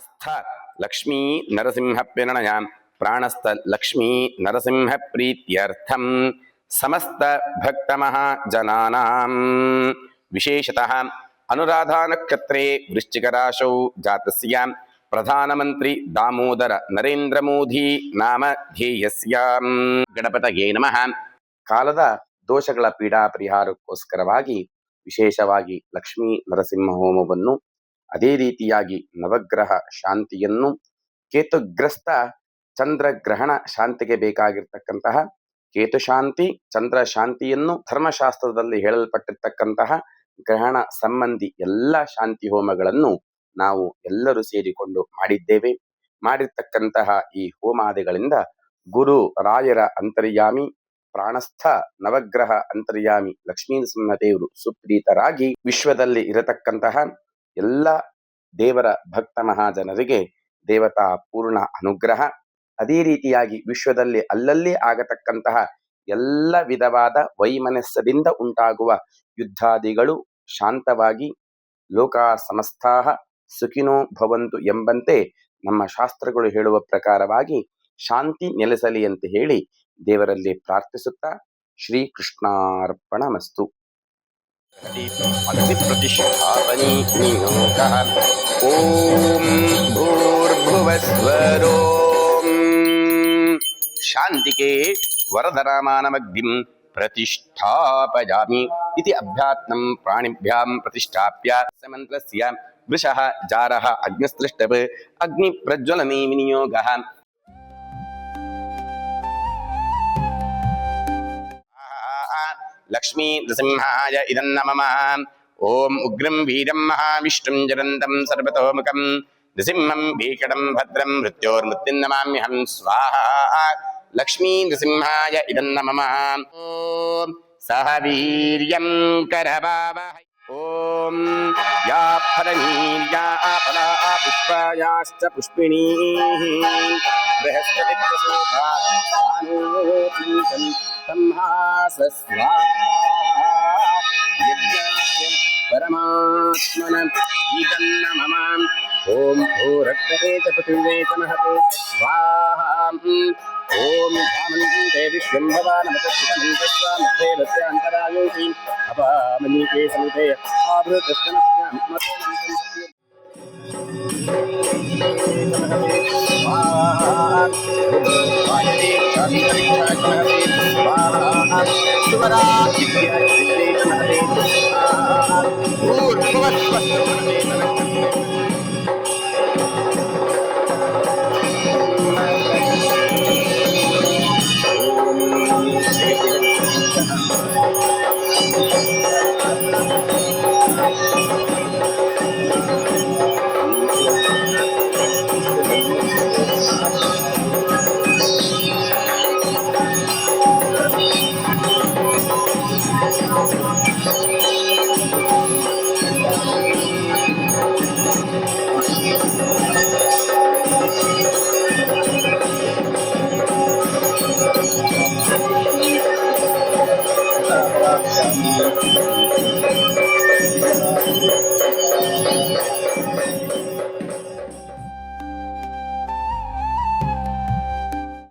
ಪ್ರಾಣಸ್ಥ ಲಕ್ಷ್ಮೀ ನರಸಿಂಹ ಪ್ರೇರಣೆಯಾಂ ಪ್ರಾಣಸ್ಥ ಲಕ್ಷ್ಮೀ ನರಸಿಂಹ ಪ್ರೀತ್ಯರ್ಥಂ ಸಮಸ್ತ ಭಕ್ತ ಮಹಾಜನಾನಾಂ ವಿಶೇಷತಃ ಅನುರಾಧಾ ನಕ್ಷತ್ರೇ ವೃಶ್ಚಿಕ ರಾಶೌ ಜಾತಸ್ಯ ಪ್ರಧಾನಮಂತ್ರಿ ದಾಮೋದರ ನರೇಂದ್ರ ಮೋದಿ ನಾಮ ಧ್ಯೇಯಸ್ಯ ಗಣಪತಯೇ ನಮಃ. ಕಾಲದ ದೋಷಗಳ ಪೀಡಾ ಪರಿಹಾರಕ್ಕೋಸ್ಕರವಾಗಿ ವಿಶೇಷವಾಗಿ ಲಕ್ಷ್ಮೀ ನರಸಿಂಹ ಹೋಮವನ್ನು, ಅದೇ ರೀತಿಯಾಗಿ ನವಗ್ರಹ ಶಾಂತಿಯನ್ನು, ಕೇತುಗ್ರಸ್ತ ಚಂದ್ರಗ್ರಹಣ ಶಾಂತಿಗೆ ಬೇಕಾಗಿರ್ತಕ್ಕಂತಹ ಕೇತುಶಾಂತಿ ಚಂದ್ರ ಶಾಂತಿಯನ್ನು ಧರ್ಮಶಾಸ್ತ್ರದಲ್ಲಿ ಹೇಳಲ್ಪಟ್ಟಿರ್ತಕ್ಕಂತಹ ಗ್ರಹಣ ಸಂಬಂಧಿ ಎಲ್ಲ ಶಾಂತಿ ಹೋಮಗಳನ್ನು ನಾವು ಎಲ್ಲರೂ ಸೇರಿಕೊಂಡು ಮಾಡಿದ್ದೇವೆ. ಮಾಡಿರ್ತಕ್ಕಂತಹ ಈ ಹೋಮಾದಿಗಳಿಂದ ಗುರು ರಾಯರ ಅಂತರ್ಯಾಮಿ ಪ್ರಾಣಸ್ಥ ನವಗ್ರಹ ಅಂತರ್ಯಾಮಿ ಲಕ್ಷ್ಮೀ ನರಸಿಂಹದೇವರು ಸುಪ್ರೀತರಾಗಿ ವಿಶ್ವದಲ್ಲಿ ಇರತಕ್ಕಂತಹ ಎಲ್ಲ ದೇವರ ಭಕ್ತ ಮಹಾಜನರಿಗೆ ದೇವತಾ ಪೂರ್ಣ ಅನುಗ್ರಹ, ಅದೇ ರೀತಿಯಾಗಿ ವಿಶ್ವದಲ್ಲಿ ಅಲ್ಲಲ್ಲಿ ಆಗತಕ್ಕಂತಹ ಎಲ್ಲ ವಿಧವಾದ ವೈಮನಸ್ಸದಿಂದ ಉಂಟಾಗುವ ಯುದ್ಧಾದಿಗಳು ಶಾಂತವಾಗಿ ಲೋಕಾ ಸಮಸ್ತಾಃ ಸುಖಿನೋ ಭವಂತು ಎಂಬಂತೆ ನಮ್ಮ ಶಾಸ್ತ್ರಗಳು ಹೇಳುವ ಪ್ರಕಾರವಾಗಿ ಶಾಂತಿ ನೆಲೆಸಲಿ ಅಂತ ಹೇಳಿ ದೇವರಲ್ಲಿ ಪ್ರಾರ್ಥಿಸುತ್ತಾ ಶ್ರೀಕೃಷ್ಣಾರ್ಪಣಮಸ್ತು. ಅಗ್ನಿ ಪ್ರತಿಷ್ಠಾಪನೆ ನಿಯೋಗಃ. ಓಂ ಭೂರ್ಭುವಸ್ವರೋ ಶಾಂತಿಗೆ ವರದರಾಮಾನಮಗ್ನಿಂ ಪ್ರತಿಷ್ಠಾಪಯಾಮಿ ಇತಿ ಅಭ್ಯಾತ್ಮಂ ಪ್ರಾಣಿಭ್ಯಾಂ ಪ್ರತಿಷ್ಠಾಪ್ಯ ಸಮಂತ್ರಸ್ಯ ವೃಷಃ ಜಾರಃ ಅಗ್ನಿಸ್ತ್ರಿಷ್ಟವ್ ಅಗ್ನಿ ಪ್ರಜ್ವಲನೆ ವಿನಿಯೋಗಃ. ಲಕ್ಷ್ಮೀ ನೃಸಿಂಹಾಯ ಇದಂ ನಮಃ. ಓಂ ಉಗ್ರಂ ವೀರಂ ಮಹಾವಿಷ್ಣುಂ ಜರಂತಂ ಸರ್ವತೋಮುಖಂ ನೃಸಿಂಹಂ ಭೀಕಟಂ ಭದ್ರಂ ಮೃತ್ಯೋರ್ಮೃತ್ಯುಂ ನಮಾಮ್ಯಹಂ ಸ್ವಾಹಾ. ಲಕ್ಷ್ಮೀ ನೃಸಿಂಹಾಯ ಇದಂ ನಮಃ. ಓಂ ಸಹ ವೀರ್ಯಂ ಕರವಾವಹೈ. ಓಂ ಯಾ ಫಲನೀರ್ಯಾ ಫಲಾ ಪುಷ್ಪಾಯಾಶ್ಚ ಪುಷ್ಪಿಣೀಃ ಬೃಹಸ್ಪತಿ ಪ್ರಸೂತಾ ಸಂಹಾಸಸ್ವಾ ಯಜ್ಞಾಯ ಪರಮಾತ್ಮನ ಗೀತಂ ನಮಃ. ಓಂ ಭೂರಕ್ತೇ ಚ ಪೃಥಿವೇ ಚ ಮಹತೆ ಸ್ವಾಹಾ. ಓಂ ಧಾಮಂತೆ ವಿಶ್ವಂ ಭವಾನಮತಸ್ಥಿತಮಂತೆ ಸ್ವಾಮುಖೇ ದಸ್ಯಾಂತರಾಯೋಗಿ ಅಪಾಮನೀಕೆ ಸಮಿತೆ ಆಭೃತಸ್ತನಸ್ಯಾಂ ಮತೋಮಂತಂ ಸ್ವಾಹಾ.